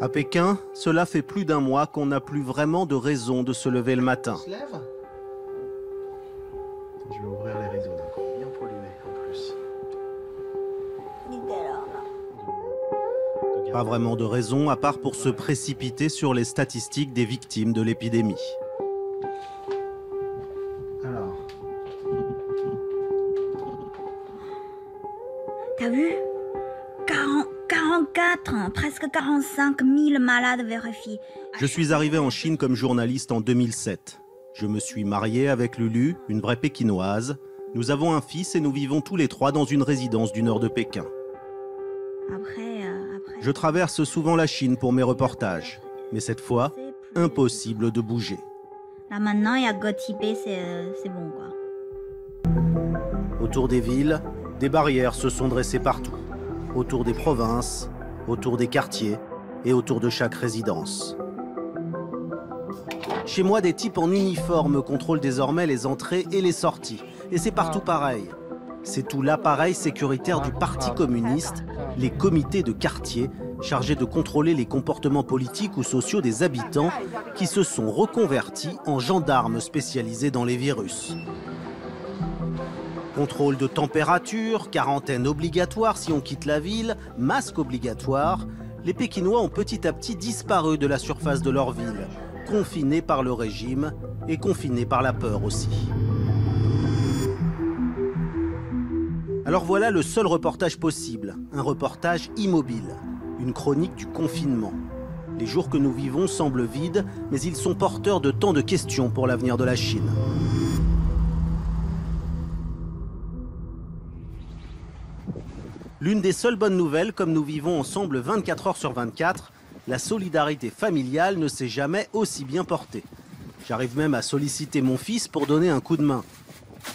À Pékin, cela fait plus d'un mois qu'on n'a plus vraiment de raison de se lever le matin. Je lève. Je vais ouvrir les rideaux, d'accord. Bien pollué en plus. Pas vraiment de raison, à part pour se précipiter sur les statistiques des victimes de l'épidémie. Alors. T'as vu 44, presque 45 000 malades vérifiés. Je suis arrivé en Chine comme journaliste en 2007. Je me suis marié avec Lulu, une vraie pékinoise. Nous avons un fils et nous vivons tous les trois dans une résidence du nord de Pékin. Après... Je traverse souvent la Chine pour mes reportages. Mais cette fois, impossible de bouger. Là maintenant, il y a Gotibé, c'est bon quoi. Autour des villes, des barrières se sont dressées partout. Autour des provinces, autour des quartiers et autour de chaque résidence. Chez moi, des types en uniforme contrôlent désormais les entrées et les sorties. Et c'est partout pareil. C'est tout l'appareil sécuritaire du Parti communiste, les comités de quartier, chargés de contrôler les comportements politiques ou sociaux des habitants qui se sont reconvertis en gendarmes spécialisés dans les virus. Contrôle de température, quarantaine obligatoire si on quitte la ville, masque obligatoire, les Pékinois ont petit à petit disparu de la surface de leur ville, confinés par le régime et confinés par la peur aussi. Alors voilà le seul reportage possible, un reportage immobile, une chronique du confinement. Les jours que nous vivons semblent vides, mais ils sont porteurs de tant de questions pour l'avenir de la Chine. L'une des seules bonnes nouvelles, comme nous vivons ensemble 24 heures sur 24, la solidarité familiale ne s'est jamais aussi bien portée. J'arrive même à solliciter mon fils pour donner un coup de main.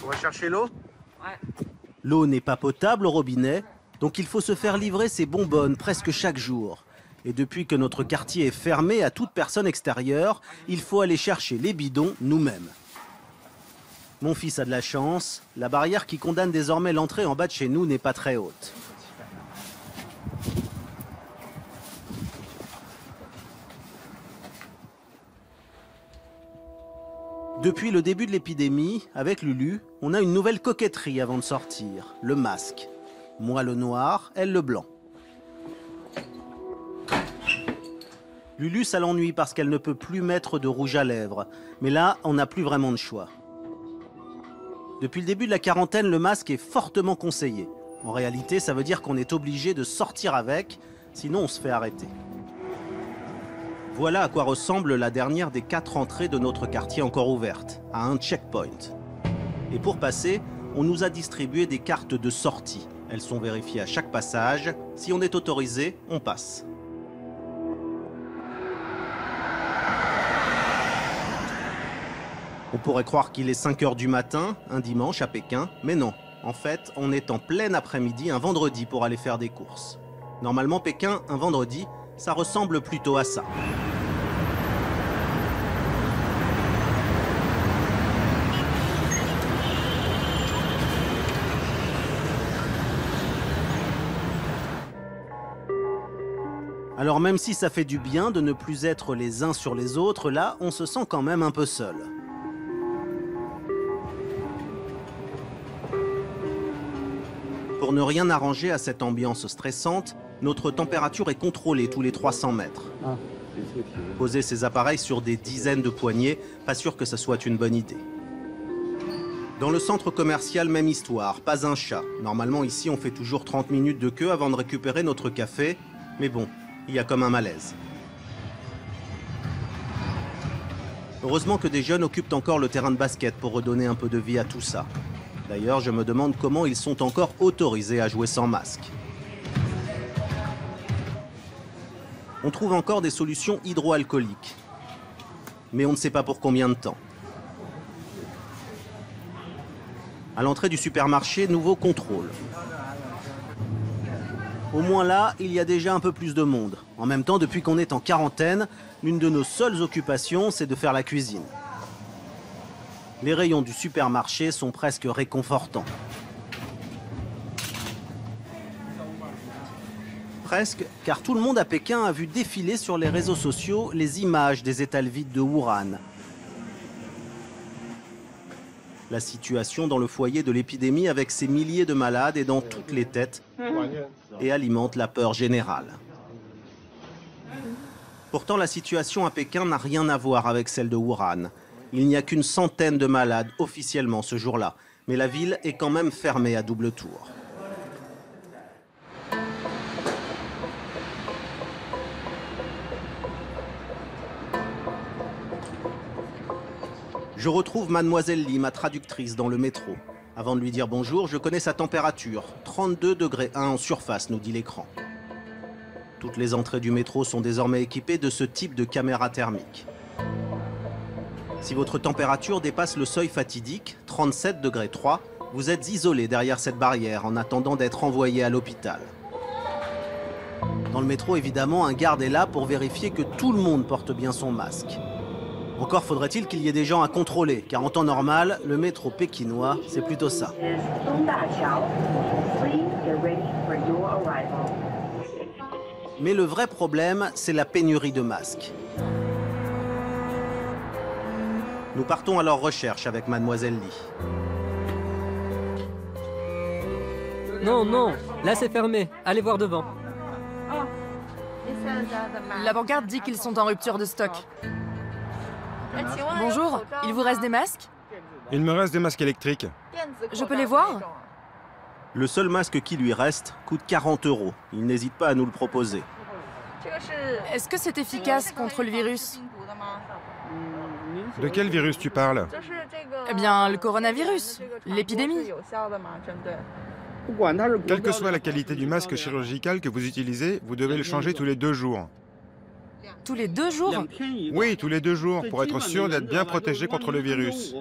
On va chercher l'eau ? Ouais. L'eau n'est pas potable au robinet, donc il faut se faire livrer ses bonbonnes presque chaque jour. Et depuis que notre quartier est fermé à toute personne extérieure, il faut aller chercher les bidons nous-mêmes. Mon fils a de la chance, la barrière qui condamne désormais l'entrée en bas de chez nous n'est pas très haute. Depuis le début de l'épidémie, avec Lulu, on a une nouvelle coquetterie avant de sortir, le masque. Moi le noir, elle le blanc. Lulu, ça l'ennuie parce qu'elle ne peut plus mettre de rouge à lèvres. Mais là, on n'a plus vraiment de choix. Depuis le début de la quarantaine, le masque est fortement conseillé. En réalité, ça veut dire qu'on est obligé de sortir avec, sinon on se fait arrêter. Voilà à quoi ressemble la dernière des 4 entrées de notre quartier encore ouverte, à un checkpoint. Et pour passer, on nous a distribué des cartes de sortie. Elles sont vérifiées à chaque passage. Si on est autorisé, on passe. On pourrait croire qu'il est 5 h du matin, un dimanche à Pékin, mais non. En fait, on est en plein après-midi, un vendredi, pour aller faire des courses. Normalement, Pékin, un vendredi, ça ressemble plutôt à ça. Alors même si ça fait du bien de ne plus être les uns sur les autres, là, on se sent quand même un peu seul. Pour ne rien arranger à cette ambiance stressante, notre température est contrôlée tous les 300 mètres. Poser ces appareils sur des dizaines de poignées, pas sûr que ça soit une bonne idée. Dans le centre commercial, même histoire, pas un chat. Normalement ici on fait toujours 30 minutes de queue avant de récupérer notre café, mais bon, il y a comme un malaise. Heureusement que des jeunes occupent encore le terrain de basket pour redonner un peu de vie à tout ça. D'ailleurs, je me demande comment ils sont encore autorisés à jouer sans masque. On trouve encore des solutions hydroalcooliques. Mais on ne sait pas pour combien de temps. À l'entrée du supermarché, nouveau contrôle. Au moins là, il y a déjà un peu plus de monde. En même temps, depuis qu'on est en quarantaine, l'une de nos seules occupations, c'est de faire la cuisine. Les rayons du supermarché sont presque réconfortants. Presque, car tout le monde à Pékin a vu défiler sur les réseaux sociaux les images des étals vides de Wuhan. La situation dans le foyer de l'épidémie avec ses milliers de malades est dans toutes les têtes et alimente la peur générale. Pourtant, la situation à Pékin n'a rien à voir avec celle de Wuhan. Il n'y a qu'une centaine de malades officiellement ce jour-là, mais la ville est quand même fermée à double tour. Je retrouve Mademoiselle Li, ma traductrice, dans le métro. Avant de lui dire bonjour, je connais sa température. 32,1 degrés en surface, nous dit l'écran. Toutes les entrées du métro sont désormais équipées de ce type de caméra thermique. Si votre température dépasse le seuil fatidique, 37,3 degrés, vous êtes isolé derrière cette barrière en attendant d'être envoyé à l'hôpital. Dans le métro, évidemment, un garde est là pour vérifier que tout le monde porte bien son masque. Encore faudrait-il qu'il y ait des gens à contrôler, car en temps normal, le métro pékinois, c'est plutôt ça. Mais le vrai problème, c'est la pénurie de masques. Nous partons à leur recherche avec Mademoiselle Li. Non, non, là c'est fermé. Allez voir devant. L'avant-garde dit qu'ils sont en rupture de stock. Bonjour, il vous reste des masques? Il me reste des masques électriques. Je peux les voir? Le seul masque qui lui reste coûte 40 €. Il n'hésite pas à nous le proposer. Est-ce que c'est efficace contre le virus? De quel virus tu parles? Eh bien, le coronavirus, l'épidémie. Quelle que soit la qualité du masque chirurgical que vous utilisez, vous devez le changer tous les 2 jours. Tous les 2 jours? Oui, tous les 2 jours, pour être sûr d'être bien protégé contre le virus.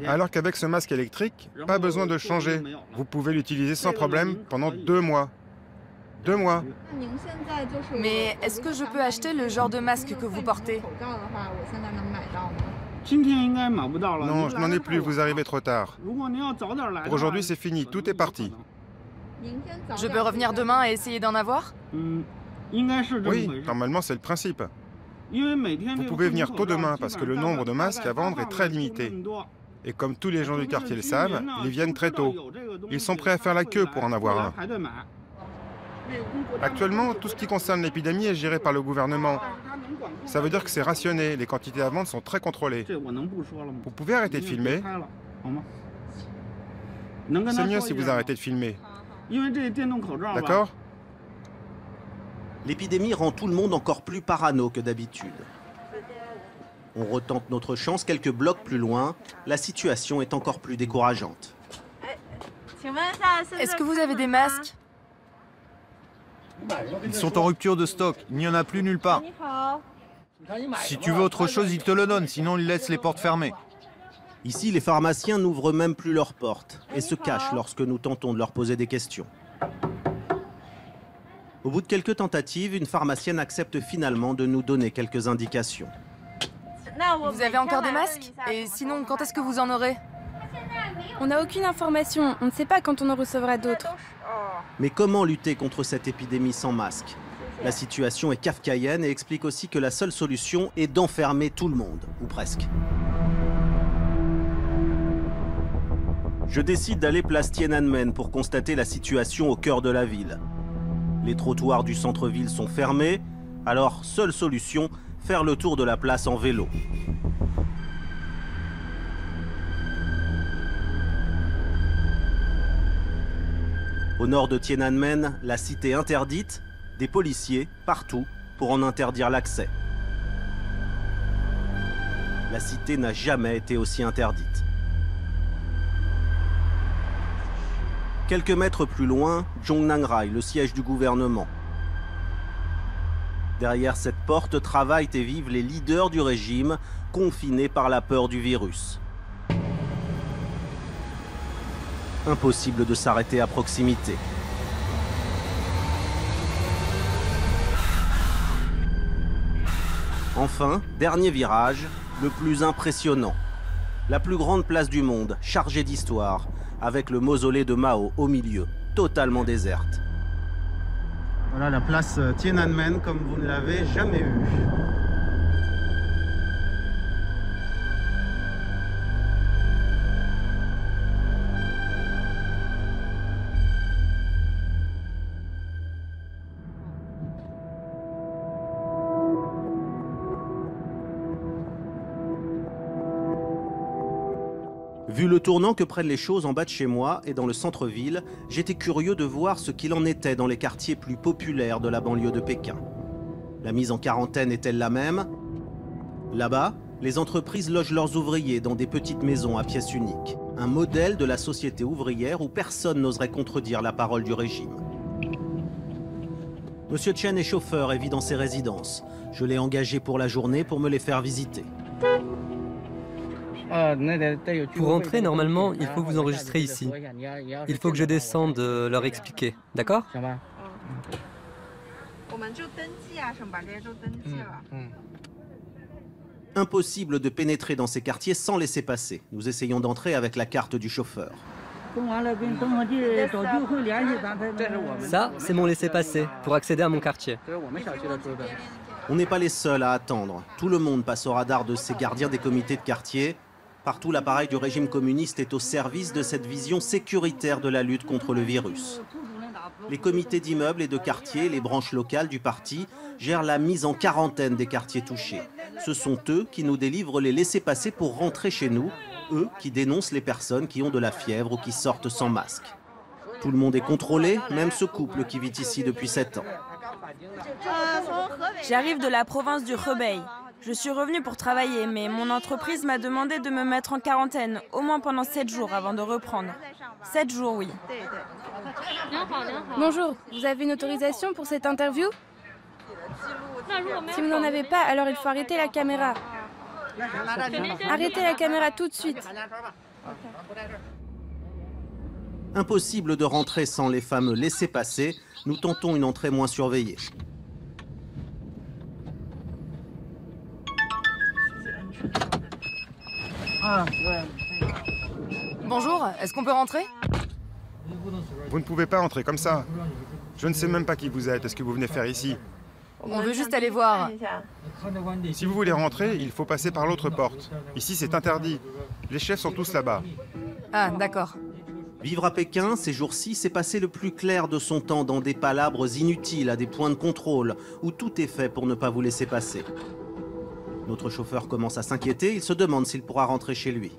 Alors qu'avec ce masque électrique, pas besoin de changer. Vous pouvez l'utiliser sans problème pendant 2 mois. 2 mois. Mais est-ce que je peux acheter le genre de masque que vous portez? Non, je n'en ai plus, vous arrivez trop tard. Pour aujourd'hui, c'est fini, tout est parti. Je peux revenir demain et essayer d'en avoir? Oui, normalement, c'est le principe. Vous pouvez venir tôt demain parce que le nombre de masques à vendre est très limité. Et comme tous les gens du quartier le savent, ils viennent très tôt. Ils sont prêts à faire la queue pour en avoir un. Actuellement, tout ce qui concerne l'épidémie est géré par le gouvernement. Ça veut dire que c'est rationné, les quantités à vendre sont très contrôlées. Vous pouvez arrêter de filmer? C'est mieux si vous arrêtez de filmer. D'accord? L'épidémie rend tout le monde encore plus parano que d'habitude. On retente notre chance quelques blocs plus loin. La situation est encore plus décourageante. Est-ce que vous avez des masques? Ils sont en rupture de stock, il n'y en a plus nulle part. Si tu veux autre chose, ils te le donnent, sinon ils laissent les portes fermées. Ici, les pharmaciens n'ouvrent même plus leurs portes et se cachent lorsque nous tentons de leur poser des questions. Au bout de quelques tentatives, une pharmacienne accepte finalement de nous donner quelques indications. Vous avez encore des masques? Et sinon, quand est-ce que vous en aurez? On n'a aucune information, on ne sait pas quand on en recevra d'autres. Mais comment lutter contre cette épidémie sans masque? La situation est kafkaïenne et explique aussi que la seule solution est d'enfermer tout le monde, ou presque. Je décide d'aller place Tiananmen pour constater la situation au cœur de la ville. Les trottoirs du centre-ville sont fermés, alors seule solution, faire le tour de la place en vélo. Au nord de Tiananmen, la cité interdite, des policiers partout pour en interdire l'accès. La cité n'a jamais été aussi interdite. Quelques mètres plus loin, Zhongnanrai, le siège du gouvernement. Derrière cette porte travaillent et vivent les leaders du régime, confinés par la peur du virus. Impossible de s'arrêter à proximité. Enfin, dernier virage, le plus impressionnant. La plus grande place du monde, chargée d'histoire, avec le mausolée de Mao au milieu, totalement déserte. Voilà la place Tiananmen comme vous ne l'avez jamais vue. Vu le tournant que prennent les choses en bas de chez moi et dans le centre-ville, j'étais curieux de voir ce qu'il en était dans les quartiers plus populaires de la banlieue de Pékin. La mise en quarantaine est-elle la même? Là-bas, les entreprises logent leurs ouvriers dans des petites maisons à pièces uniques. Un modèle de la société ouvrière où personne n'oserait contredire la parole du régime. Monsieur Chen est chauffeur et vit dans ses résidences. Je l'ai engagé pour la journée pour me les faire visiter. Pour entrer, normalement, il faut vous enregistrer ici. Il faut que je descende leur expliquer, d'accord? Impossible de pénétrer dans ces quartiers sans laisser passer. Nous essayons d'entrer avec la carte du chauffeur. Ça, c'est mon laissez-passer pour accéder à mon quartier. On n'est pas les seuls à attendre. Tout le monde passe au radar de ces gardiens des comités de quartier. Partout, l'appareil du régime communiste est au service de cette vision sécuritaire de la lutte contre le virus. Les comités d'immeubles et de quartier, les branches locales du parti, gèrent la mise en quarantaine des quartiers touchés. Ce sont eux qui nous délivrent les laissez-passer pour rentrer chez nous, eux qui dénoncent les personnes qui ont de la fièvre ou qui sortent sans masque. Tout le monde est contrôlé, même ce couple qui vit ici depuis 7 ans. J'arrive de la province du Hebei. Je suis revenue pour travailler, mais mon entreprise m'a demandé de me mettre en quarantaine, au moins pendant 7 jours avant de reprendre. 7 jours, oui. Bonjour, vous avez une autorisation pour cette interview? Si vous n'en avez pas, alors il faut arrêter la caméra. Arrêtez la caméra tout de suite. Impossible de rentrer sans les fameux laissez-passer. Nous tentons une entrée moins surveillée. Bonjour, est-ce qu'on peut rentrer? Vous ne pouvez pas entrer comme ça. Je ne sais même pas qui vous êtes. Est-ce que vous venez faire ici? On veut juste aller voir. Si vous voulez rentrer, il faut passer par l'autre porte. Ici, c'est interdit. Les chefs sont tous là-bas. Ah, d'accord. Vivre à Pékin, ces jours-ci, c'est passer le plus clair de son temps dans des palabres inutiles à des points de contrôle, où tout est fait pour ne pas vous laisser passer. Notre chauffeur commence à s'inquiéter, il se demande s'il pourra rentrer chez lui.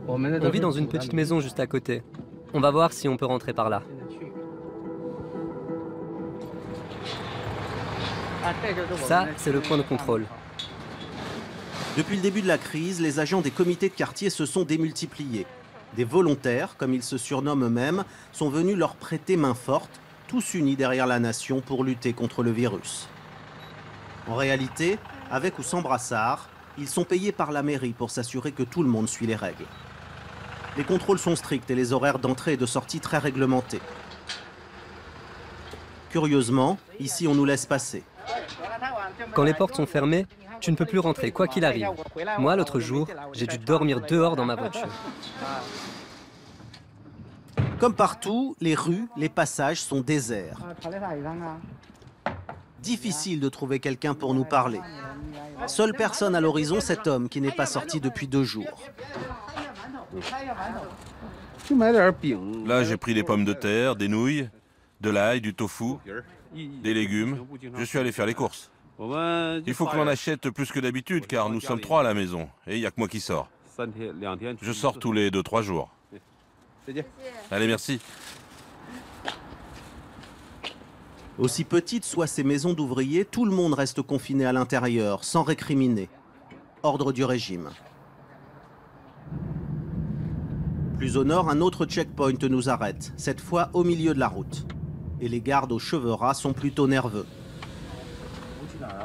On vit dans une petite maison juste à côté. On va voir si on peut rentrer par là. Ça, c'est le point de contrôle. Depuis le début de la crise, les agents des comités de quartier se sont démultipliés. Des volontaires, comme ils se surnomment eux-mêmes, sont venus leur prêter main forte, tous unis derrière la nation pour lutter contre le virus. En réalité, avec ou sans brassard, ils sont payés par la mairie pour s'assurer que tout le monde suit les règles. Les contrôles sont stricts et les horaires d'entrée et de sortie très réglementés. Curieusement, ici on nous laisse passer. Quand les portes sont fermées, tu ne peux plus rentrer, quoi qu'il arrive. Moi, l'autre jour, j'ai dû dormir dehors dans ma voiture. Comme partout, les rues, les passages sont déserts. Difficile de trouver quelqu'un pour nous parler. Seule personne à l'horizon, cet homme qui n'est pas sorti depuis 2 jours. Là, j'ai pris des pommes de terre, des nouilles, de l'ail, du tofu, des légumes. Je suis allé faire les courses. Il faut que l'on achète plus que d'habitude car nous sommes 3 à la maison et il n'y a que moi qui sors. Je sors tous les 2-3 jours. Allez, merci. Aussi petites soient ces maisons d'ouvriers, tout le monde reste confiné à l'intérieur, sans récriminer. Ordre du régime. Plus au nord, un autre checkpoint nous arrête, cette fois au milieu de la route. Et les gardes aux cheveux ras sont plutôt nerveux.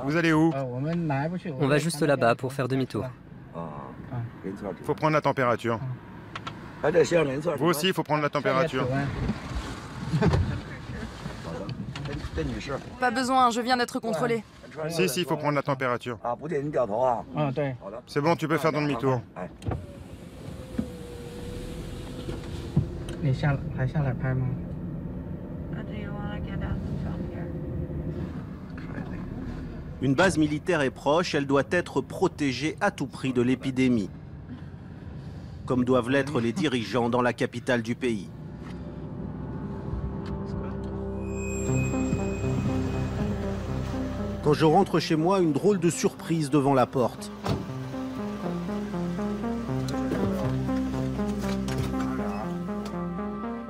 Vous allez où? On va juste là-bas pour faire demi-tour. Il faut prendre la température. Vous aussi, il faut prendre la température. Pas besoin, je viens d'être contrôlé. Si, il faut prendre la température. C'est bon, tu peux faire demi-tour. Une base militaire est proche, elle doit être protégée à tout prix de l'épidémie, comme doivent l'être les dirigeants dans la capitale du pays. Quand je rentre chez moi, une drôle de surprise devant la porte.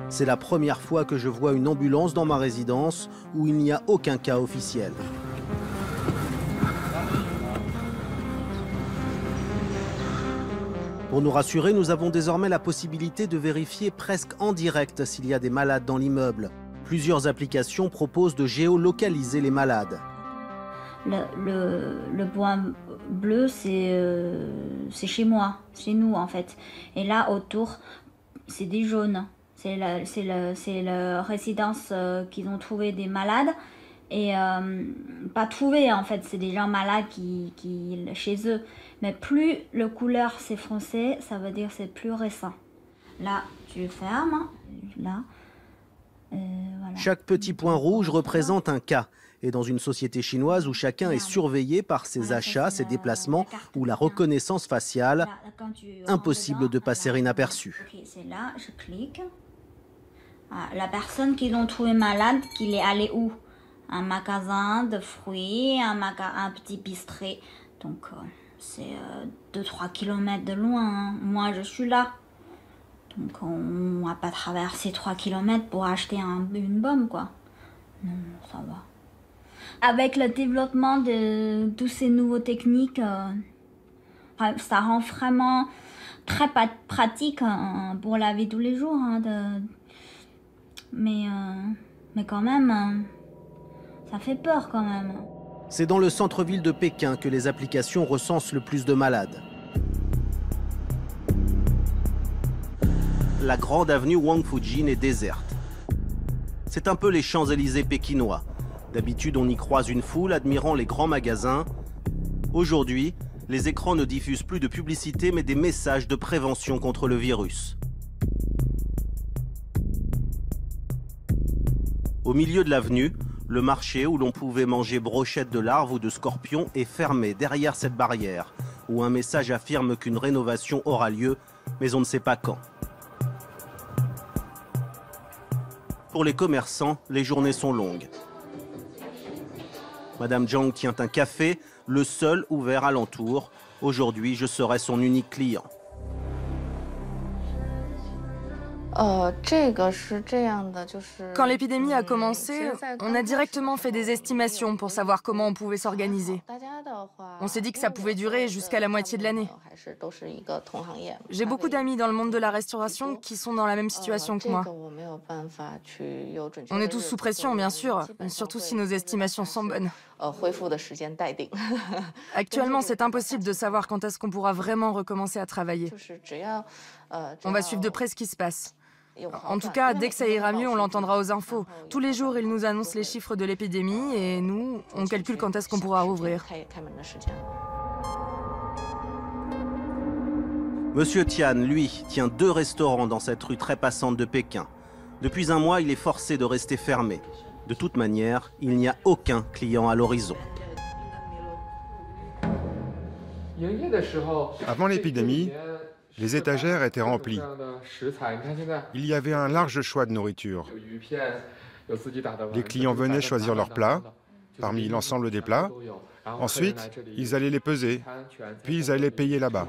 C'est la première fois que je vois une ambulance dans ma résidence où il n'y a aucun cas officiel. Pour nous rassurer, nous avons désormais la possibilité de vérifier presque en direct s'il y a des malades dans l'immeuble. Plusieurs applications proposent de géolocaliser les malades. Le point bleu, c'est chez moi, chez nous en fait. Et là, autour, c'est des jaunes. C'est la résidence qu'ils ont trouvé des malades. Et pas trouvé en fait, c'est des gens malades qui chez eux. Mais plus le couleur c'est foncé, ça veut dire c'est plus récent. Là, tu fermes, là. Voilà. Chaque petit point rouge représente un cas. Et dans une société chinoise où chacun est surveillé par ses achats, ses déplacements ou la reconnaissance faciale, impossible de passer inaperçu. Ok, c'est là, je clique. La personne qu'ils ont trouvé malade, qu'il est allé où? Un magasin de fruits, un petit bistrot. Donc c'est 2-3 km de loin. Hein. Moi, je suis là. Donc on va pas traverser 3 km pour acheter une bombe, quoi. Non, ça va. Avec le développement de toutes ces nouvelles techniques, ça rend vraiment très pratique pour la vie de tous les jours. Hein, mais quand même, ça fait peur quand même. C'est dans le centre-ville de Pékin que les applications recensent le plus de malades. La grande avenue Wang Fujin est déserte. C'est un peu les Champs-Élysées pékinois. D'habitude, on y croise une foule admirant les grands magasins. Aujourd'hui, les écrans ne diffusent plus de publicité, mais des messages de prévention contre le virus. Au milieu de l'avenue, le marché où l'on pouvait manger brochettes de larves ou de scorpions est fermé derrière cette barrière, où un message affirme qu'une rénovation aura lieu, mais on ne sait pas quand. Pour les commerçants, les journées sont longues. Madame Zhang tient un café, le seul ouvert alentour. Aujourd'hui, je serai son unique client. Quand l'épidémie a commencé, on a directement fait des estimations pour savoir comment on pouvait s'organiser. On s'est dit que ça pouvait durer jusqu'à la moitié de l'année. J'ai beaucoup d'amis dans le monde de la restauration qui sont dans la même situation que moi. On est tous sous pression, bien sûr, surtout si nos estimations sont bonnes. Actuellement, c'est impossible de savoir quand est-ce qu'on pourra vraiment recommencer à travailler. On va suivre de près ce qui se passe. En tout cas, dès que ça ira mieux, on l'entendra aux infos. Tous les jours, ils nous annoncent les chiffres de l'épidémie et nous, on calcule quand est-ce qu'on pourra rouvrir. Monsieur Tian, lui, tient 2 restaurants dans cette rue très passante de Pékin. Depuis un mois, il est forcé de rester fermé. De toute manière, il n'y a aucun client à l'horizon. Avant l'épidémie, les étagères étaient remplies. Il y avait un large choix de nourriture. Les clients venaient choisir leurs plats, parmi l'ensemble des plats. Ensuite, ils allaient les peser, puis ils allaient payer là-bas.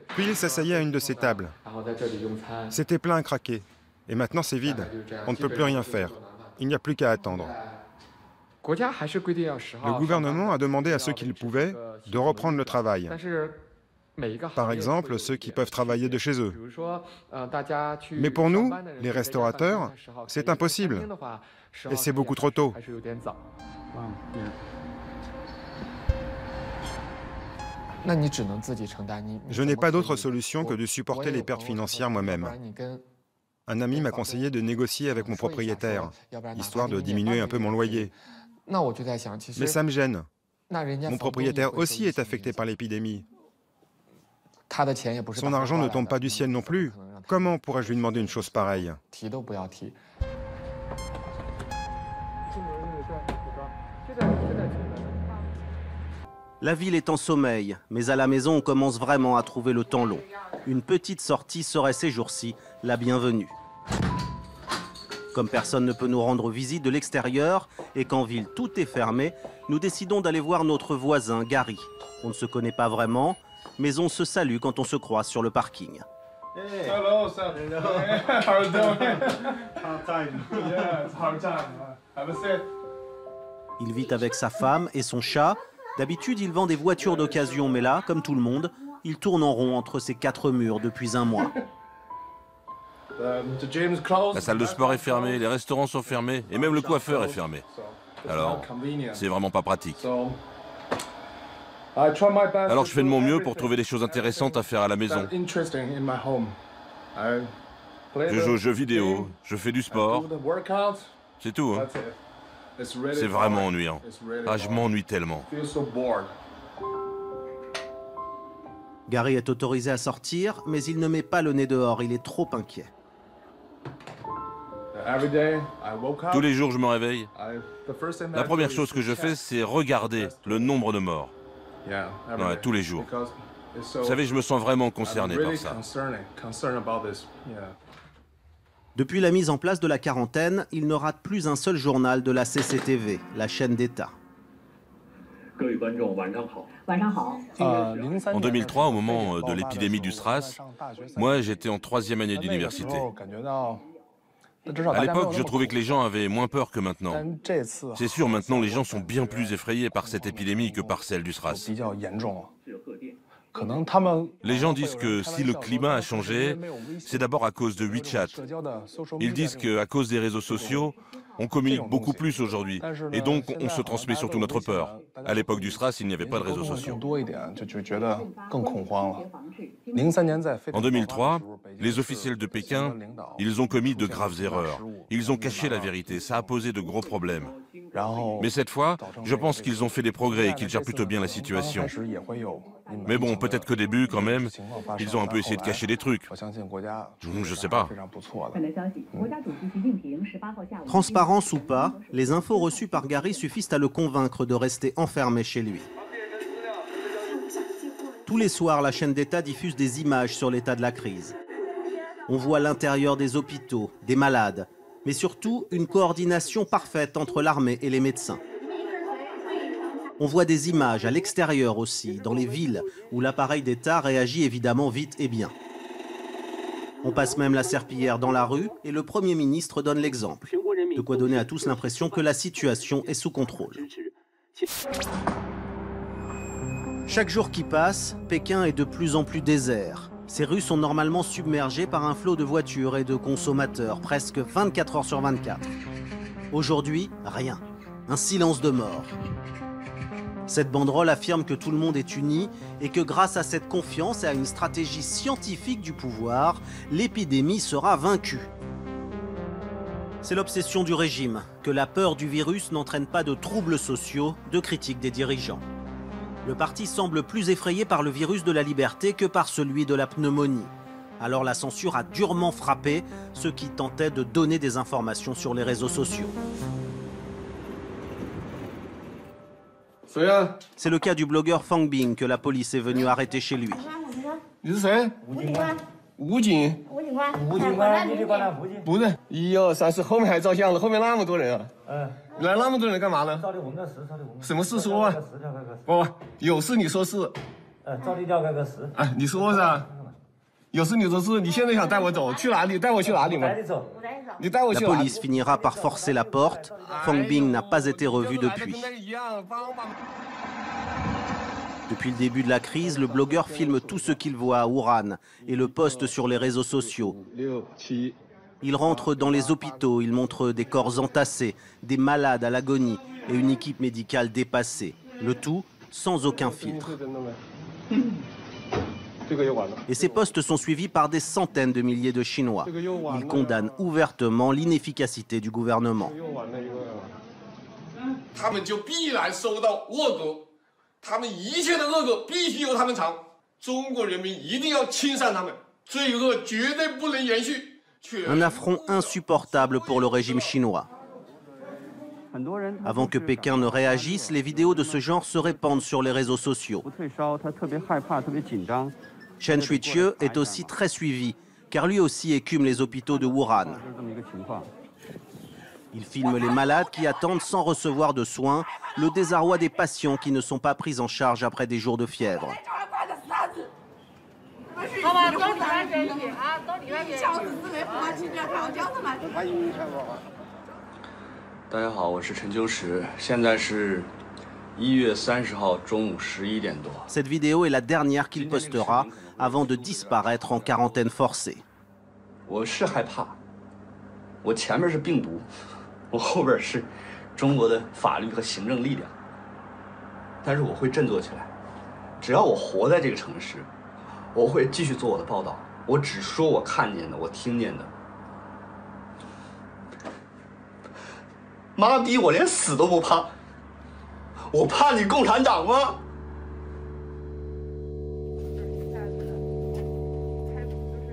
Puis ils s'asseyaient à une de ces tables. C'était plein à craquer. Et maintenant, c'est vide. On ne peut plus rien faire. Il n'y a plus qu'à attendre. Le gouvernement a demandé à ceux qui le pouvaient de reprendre le travail. Par exemple, ceux qui peuvent travailler de chez eux. Mais pour nous, les restaurateurs, c'est impossible. Et c'est beaucoup trop tôt. Je n'ai pas d'autre solution que de supporter les pertes financières moi-même. Un ami m'a conseillé de négocier avec mon propriétaire, histoire de diminuer un peu mon loyer. Mais ça me gêne. Mon propriétaire aussi est affecté par l'épidémie. Son argent ne tombe pas du ciel non plus. Comment pourrais-je lui demander une chose pareille? La ville est en sommeil, mais à la maison, on commence vraiment à trouver le temps long. Une petite sortie serait ces jours-ci la bienvenue. Comme personne ne peut nous rendre visite de l'extérieur et qu'en ville tout est fermé, nous décidons d'aller voir notre voisin Gary. On ne se connaît pas vraiment, mais on se salue quand on se croise sur le parking. Hey. Hello, sir. Hello. How are you doing? Hard time. Yeah, it's hard time. Have a seat. Il vit avec sa femme et son chat. D'habitude, il vend des voitures d'occasion, mais là, comme tout le monde, il tourne en rond entre ces 4 murs depuis un mois. La salle de sport est fermée, les restaurants sont fermés, et même le coiffeur est fermé. Alors, c'est vraiment pas pratique. Alors je fais de mon mieux pour trouver des choses intéressantes à faire à la maison. Je joue aux jeux vidéo, je fais du sport. C'est tout, hein. C'est vraiment ennuyant. Ah, je m'ennuie tellement. Gary est autorisé à sortir, mais il ne met pas le nez dehors, il est trop inquiet. Tous les jours, je me réveille. La première chose que je fais, c'est regarder le nombre de morts. Ouais, tous les jours. Vous savez, je me sens vraiment concerné par ça. Depuis la mise en place de la quarantaine, il ne rate plus un seul journal de la CCTV, la chaîne d'État. En 2003, au moment de l'épidémie du SRAS, moi j'étais en 3e année d'université. À l'époque, je trouvais que les gens avaient moins peur que maintenant. C'est sûr, maintenant les gens sont bien plus effrayés par cette épidémie que par celle du SRAS. Les gens disent que si le climat a changé, c'est d'abord à cause de WeChat. Ils disent qu'à cause des réseaux sociaux, on communique beaucoup plus aujourd'hui. Et donc, on se transmet surtout notre peur. À l'époque du SRAS, il n'y avait pas de réseaux sociaux. En 2003, les officiels de Pékin, ils ont commis de graves erreurs. Ils ont caché la vérité. Ça a posé de gros problèmes. Mais cette fois, je pense qu'ils ont fait des progrès et qu'ils gèrent plutôt bien la situation. Mais bon, peut-être qu'au début, quand même, ils ont un peu essayé de cacher des trucs. Je sais pas. Transparence ou pas, les infos reçues par Gary suffisent à le convaincre de rester enfermé chez lui. Tous les soirs, la chaîne d'État diffuse des images sur l'état de la crise. On voit l'intérieur des hôpitaux, des malades, mais surtout une coordination parfaite entre l'armée et les médecins. On voit des images à l'extérieur aussi, dans les villes, où l'appareil d'État réagit évidemment vite et bien. On passe même la serpillière dans la rue et le Premier ministre donne l'exemple. De quoi donner à tous l'impression que la situation est sous contrôle. Chaque jour qui passe, Pékin est de plus en plus désert. Ces rues sont normalement submergées par un flot de voitures et de consommateurs, presque 24 heures sur 24. Aujourd'hui, rien. Un silence de mort. Cette banderole affirme que tout le monde est uni et que grâce à cette confiance et à une stratégie scientifique du pouvoir, l'épidémie sera vaincue. C'est l'obsession du régime, que la peur du virus n'entraîne pas de troubles sociaux, de critiques des dirigeants. Le parti semble plus effrayé par le virus de la liberté que par celui de la pneumonie. Alors la censure a durement frappé ceux qui tentaient de donner des informations sur les réseaux sociaux. C'est le cas du blogueur Fang Bing que la police est venue arrêter chez lui. La police finira par forcer la porte. Fang Bing n'a pas été revu depuis. Depuis le début de la crise, le blogueur filme tout ce qu'il voit à Wuhan et le poste sur les réseaux sociaux. Il rentre dans les hôpitaux, il montre des corps entassés, des malades à l'agonie et une équipe médicale dépassée. Le tout sans aucun filtre. Et ces posts sont suivis par des centaines de milliers de Chinois. Ils condamnent ouvertement l'inefficacité du gouvernement. Un affront insupportable pour le régime chinois. Avant que Pékin ne réagisse, les vidéos de ce genre se répandent sur les réseaux sociaux. Chen Shuiqiu est aussi très suivi, car lui aussi écume les hôpitaux de Wuhan. Il filme les malades qui attendent sans recevoir de soins, le désarroi des patients qui ne sont pas pris en charge après des jours de fièvre. Cette vidéo est la dernière qu'il postera avant de disparaître en quarantaine forcée.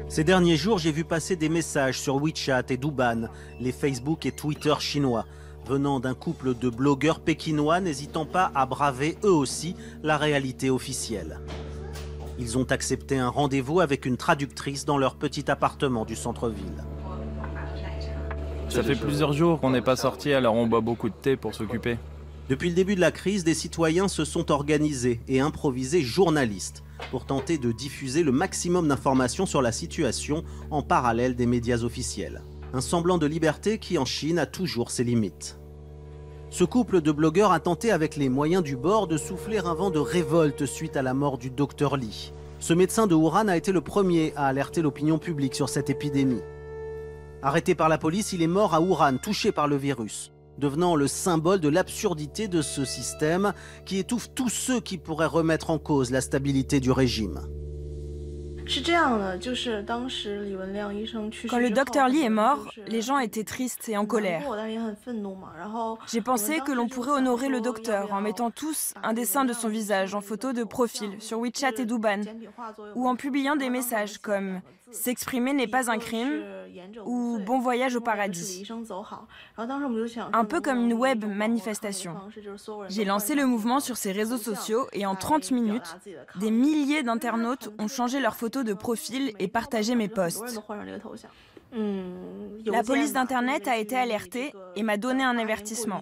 Ces derniers jours, j'ai vu passer des messages sur WeChat et Douban, les Facebook et Twitter chinois, venant d'un couple de blogueurs pékinois n'hésitant pas à braver eux aussi la réalité officielle. Ils ont accepté un rendez-vous avec une traductrice dans leur petit appartement du centre-ville. Ça fait plusieurs jours qu'on n'est pas sorti, alors on boit beaucoup de thé pour s'occuper. Depuis le début de la crise, des citoyens se sont organisés et improvisés journalistes pour tenter de diffuser le maximum d'informations sur la situation en parallèle des médias officiels. Un semblant de liberté qui, en Chine, a toujours ses limites. Ce couple de blogueurs a tenté avec les moyens du bord de souffler un vent de révolte suite à la mort du docteur Li. Ce médecin de Wuhan a été le premier à alerter l'opinion publique sur cette épidémie. Arrêté par la police, il est mort à Wuhan, touché par le virus, devenant le symbole de l'absurdité de ce système qui étouffe tous ceux qui pourraient remettre en cause la stabilité du régime. Quand le docteur Li est mort, les gens étaient tristes et en colère. J'ai pensé que l'on pourrait honorer le docteur en mettant tous un dessin de son visage en photo de profil sur WeChat et Douban, ou en publiant des messages comme « S'exprimer n'est pas un crime » ou « Bon voyage au paradis ». Un peu comme une web manifestation. J'ai lancé le mouvement sur ces réseaux sociaux et en 30 minutes, des milliers d'internautes ont changé leurs photos de profil et partagé mes posts. La police d'Internet a été alertée et m'a donné un avertissement.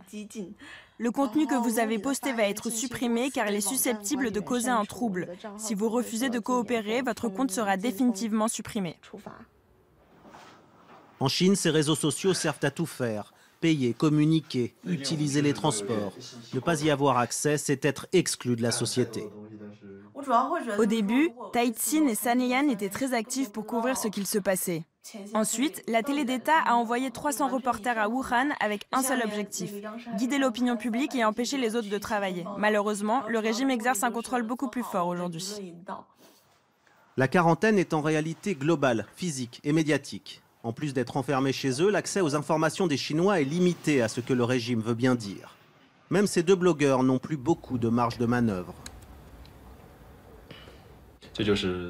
Le contenu que vous avez posté va être supprimé car il est susceptible de causer un trouble. Si vous refusez de coopérer, votre compte sera définitivement supprimé. En Chine, ces réseaux sociaux servent à tout faire. Payer, communiquer, utiliser les transports. Ne pas y avoir accès, c'est être exclu de la société. Au début, Taïtsin et Sanayan étaient très actifs pour couvrir ce qu'il se passait. Ensuite, la télé d'État a envoyé 300 reporters à Wuhan avec un seul objectif, guider l'opinion publique et empêcher les autres de travailler. Malheureusement, le régime exerce un contrôle beaucoup plus fort aujourd'hui. La quarantaine est en réalité globale, physique et médiatique. En plus d'être enfermés chez eux, l'accès aux informations des Chinois est limité à ce que le régime veut bien dire. Même ces deux blogueurs n'ont plus beaucoup de marge de manœuvre.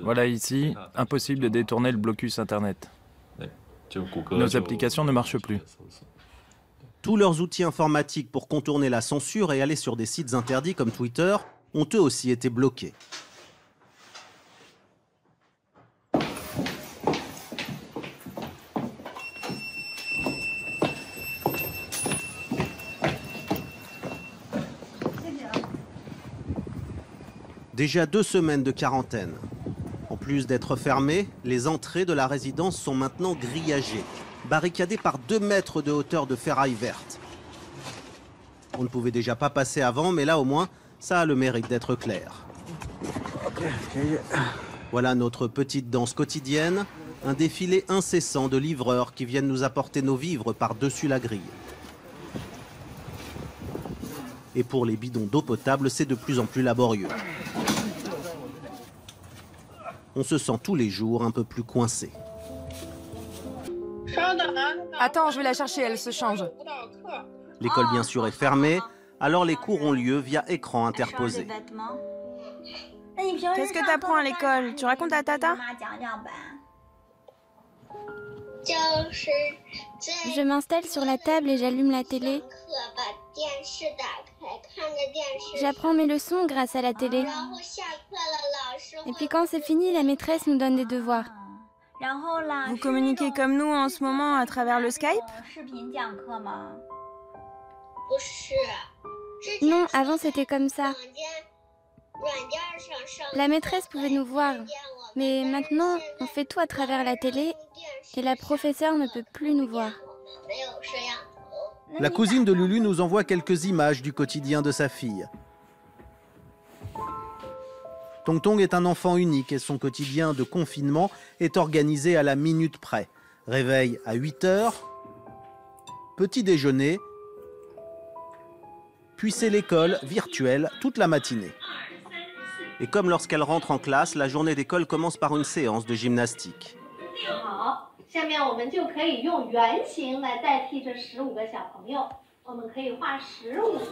Voilà ici, impossible de détourner le blocus Internet. Nos applications ne marchent plus. Tous leurs outils informatiques pour contourner la censure et aller sur des sites interdits comme Twitter ont eux aussi été bloqués. Déjà 2 semaines de quarantaine. En plus d'être fermées, les entrées de la résidence sont maintenant grillagées, barricadées par 2 mètres de hauteur de ferraille verte. On ne pouvait déjà pas passer avant, mais là au moins, ça a le mérite d'être clair. Voilà notre petite danse quotidienne, un défilé incessant de livreurs qui viennent nous apporter nos vivres par-dessus la grille. Et pour les bidons d'eau potable, c'est de plus en plus laborieux. On se sent tous les jours un peu plus coincé. Attends, je vais la chercher, elle se change. L'école bien sûr est fermée, alors les cours ont lieu via écran interposé. Qu'est-ce que tu apprends à l'école? Tu racontes à Tata? Je m'installe sur la table et j'allume la télé. J'apprends mes leçons grâce à la télé. Et puis quand c'est fini, la maîtresse nous donne des devoirs. Vous communiquez comme nous en ce moment à travers le Skype? Non, avant c'était comme ça. La maîtresse pouvait nous voir, mais maintenant on fait tout à travers la télé et la professeure ne peut plus nous voir. La cousine de Lulu nous envoie quelques images du quotidien de sa fille. Tong Tong est un enfant unique et son quotidien de confinement est organisé à la minute près. Réveil à 8 h, petit déjeuner, puis c'est l'école virtuelle toute la matinée. Et comme lorsqu'elle rentre en classe, la journée d'école commence par une séance de gymnastique.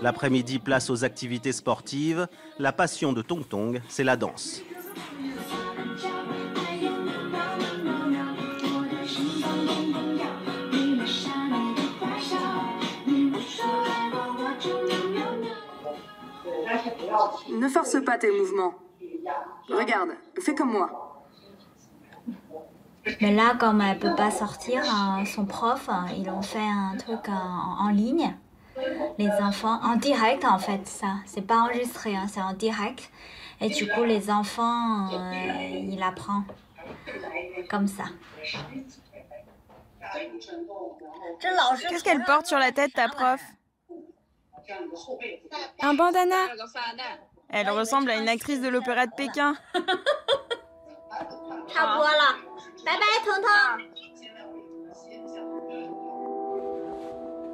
L'après-midi, place aux activités sportives. La passion de Tong Tong, c'est la danse. Ne force pas tes mouvements. Regarde, fais comme moi. Mais là, comme elle ne peut pas sortir, son prof, ils ont fait un truc en ligne. Les enfants, en direct en fait, ça. C'est pas enregistré, c'est en direct. Et du coup, les enfants, il apprend comme ça. Qu'est-ce qu'elle porte sur la tête, ta prof? Un bandana. Elle ressemble à une actrice de l'opéra de Pékin.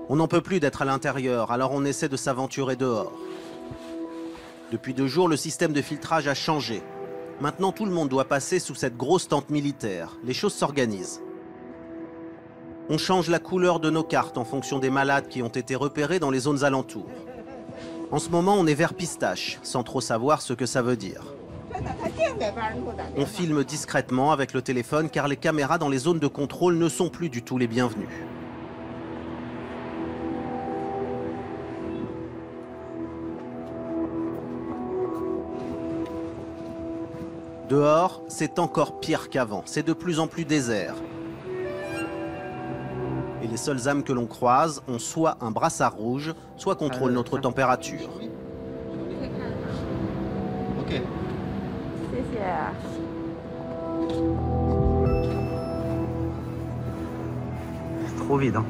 On n'en peut plus d'être à l'intérieur, alors on essaie de s'aventurer dehors. Depuis 2 jours, le système de filtrage a changé. Maintenant, tout le monde doit passer sous cette grosse tente militaire. Les choses s'organisent. On change la couleur de nos cartes en fonction des malades qui ont été repérés dans les zones alentours. En ce moment, on est vert pistache, sans trop savoir ce que ça veut dire. On filme discrètement avec le téléphone car les caméras dans les zones de contrôle ne sont plus du tout les bienvenues. Dehors, c'est encore pire qu'avant. C'est de plus en plus désert. Et les seules âmes que l'on croise ont soit un brassard rouge, soit contrôlent notre température. Ok. C'est trop vide, hein.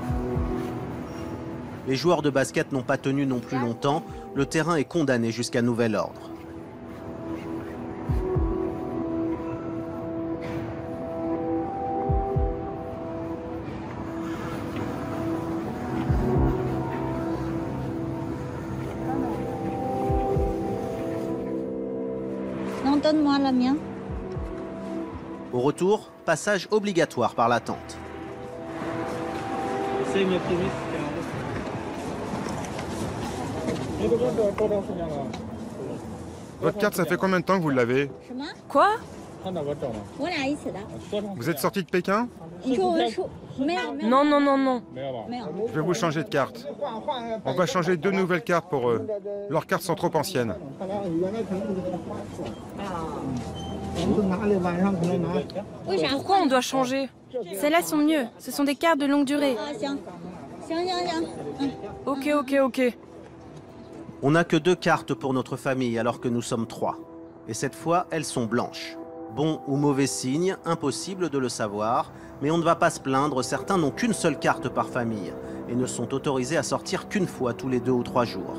Les joueurs de basket n'ont pas tenu non plus longtemps. Le terrain est condamné jusqu'à nouvel ordre. Non, donne-moi la mienne. Au retour, passage obligatoire par la tente. Votre carte, ça fait combien de temps que vous l'avez? Quoi? Vous êtes sorti de Pékin? Non, non, non, non. Je vais vous changer de carte. On va changer 2 nouvelles cartes pour eux. Leurs cartes sont trop anciennes. Pourquoi on doit changer? Celles-là sont mieux. Ce sont des cartes de longue durée. Ok, ok, ok. On n'a que 2 cartes pour notre famille alors que nous sommes 3. Et cette fois, elles sont blanches. Bon ou mauvais signe, impossible de le savoir, mais on ne va pas se plaindre, certains n'ont qu'une seule carte par famille et ne sont autorisés à sortir qu'une fois tous les 2 ou 3 jours.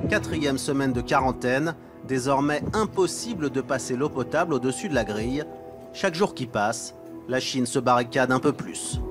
Quatrième semaine de quarantaine, désormais impossible de passer l'eau potable au-dessus de la grille. Chaque jour qui passe, la Chine se barricade un peu plus.